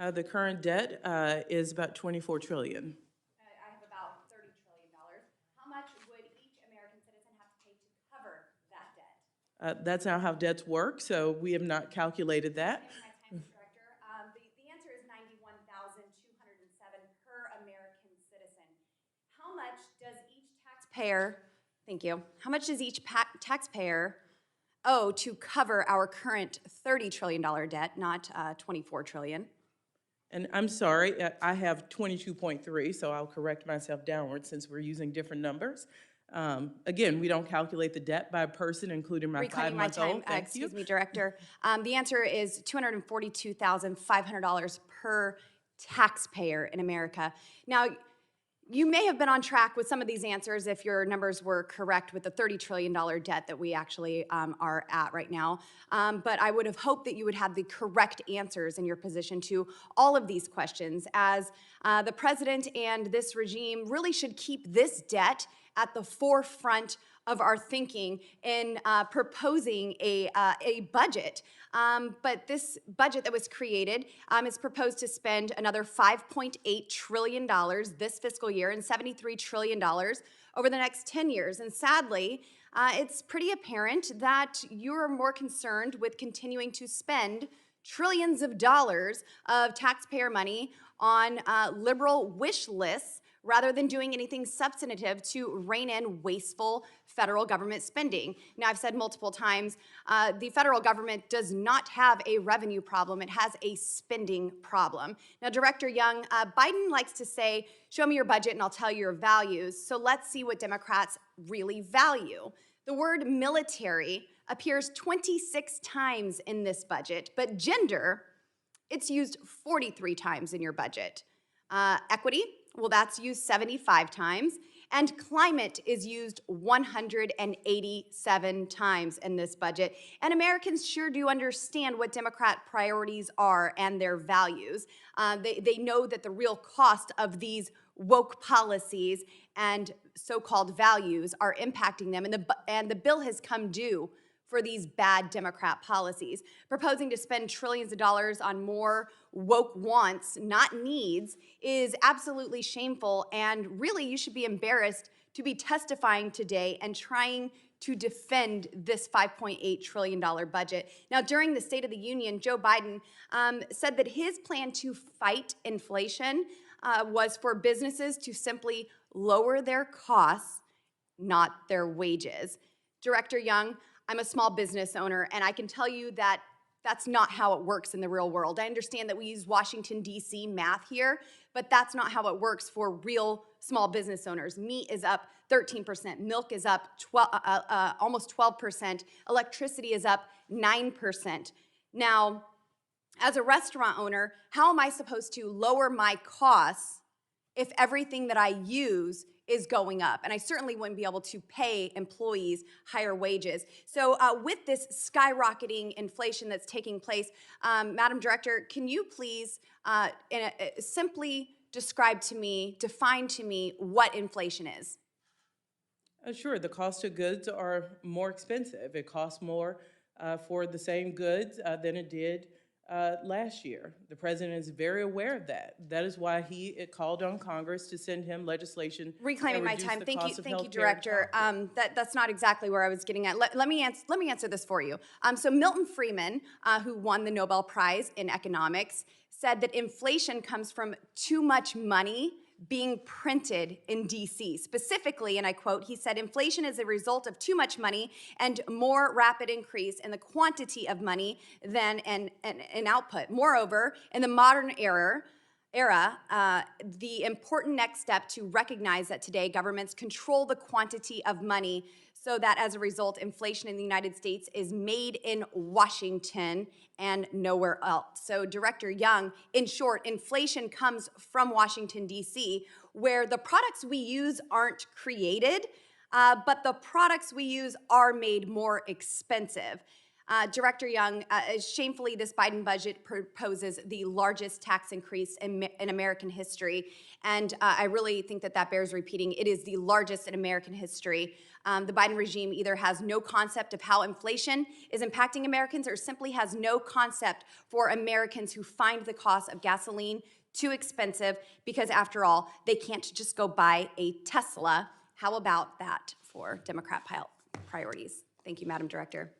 The current debt is about 24 trillion. I have about $30 trillion. How much would each American citizen have to pay to cover that debt? That's not how debts work, so we have not calculated that. My time, Director. The answer is 91,207 per American citizen. How much does each taxpayer, thank you, how much does each taxpayer owe to cover our current $30 trillion debt, not $24 trillion? And I'm sorry, I have 22.3, so I'll correct myself downward since we're using different numbers. Again, we don't calculate the debt by person, including my Reclaiming my time, 5-month-old. Thank you. excuse me, Director. The answer is $242,500 per taxpayer in America. Now, you may have been on track with some of these answers if your numbers were correct with the $30 trillion debt that we actually are at right now. But I would have hoped that you would have the correct answers in your position to all of these questions, as the president and this regime really should keep this debt at the forefront of our thinking in proposing a budget. But this budget that was created is proposed to spend another $5.8 trillion this fiscal year and $73 trillion over the next 10 years. And sadly, it's pretty apparent that you're more concerned with continuing to spend trillions of dollars of taxpayer money on liberal wish lists rather than doing anything substantive to rein in wasteful federal government spending. Now, I've said multiple times, the federal government does not have a revenue problem, it has a spending problem. Now, Director Young, Biden likes to say, show me your budget and I'll tell you your values. So let's see what Democrats really value. The word military appears 26 times in this budget, but gender, it's used 43 times in your budget. Equity, well, that's used 75 times. And climate is used 187 times in this budget. And Americans sure do understand what Democrat priorities are and their values. They know that the real cost of these woke policies and so-called values are impacting them, and the bill has come due for these bad Democrat policies. Proposing to spend trillions of dollars on more woke wants, not needs, is absolutely shameful, and really you should be embarrassed to be testifying today and trying to defend this $5.8 trillion budget. Now, during the State of the Union, Joe Biden said that his plan to fight inflation was for businesses to simply lower their costs, not their wages. Director Young, I'm a small business owner, and I can tell you that that's not how it works in the real world. I understand that we use Washington, D.C. math here, but that's not how it works for real small business owners. Meat is up 13%, milk is up almost 12%, electricity is up 9%. Now, as a restaurant owner, how am I supposed to lower my costs if everything that I use is going up? And I certainly wouldn't be able to pay employees higher wages. So with this skyrocketing inflation that's taking place, Madam Director, can you please simply describe to me, define to me what inflation is? Sure, the cost of goods are more expensive. It costs more for the same goods than it did last year. The president is very aware of that. That is why he called on Congress to send him legislation. Reclaiming my time. Thank you, Director. That's not exactly where I was getting at. Let me answer this for you. So Milton Friedman, who won the Nobel Prize in economics, said that inflation comes from too much money being printed in DC. Specifically, and I quote, he said, inflation is a result of too much money and more rapid increase in the quantity of money than an output. Moreover, in the modern era, the important next step to recognize that today governments control the quantity of money so that as a result, inflation in the United States is made in Washington and nowhere else. So Director Young, in short, inflation comes from Washington, D.C., where the products we use aren't created, but the products we use are made more expensive. Director Young, shamefully, this Biden budget proposes the largest tax increase in American history. And I really think that bears repeating. It is the largest in American history. The Biden regime either has no concept of how inflation is impacting Americans or simply has no concept for Americans who find the cost of gasoline too expensive because, after all, they can't just go buy a Tesla. How about that for Democrat priorities? Thank you, Madam Director.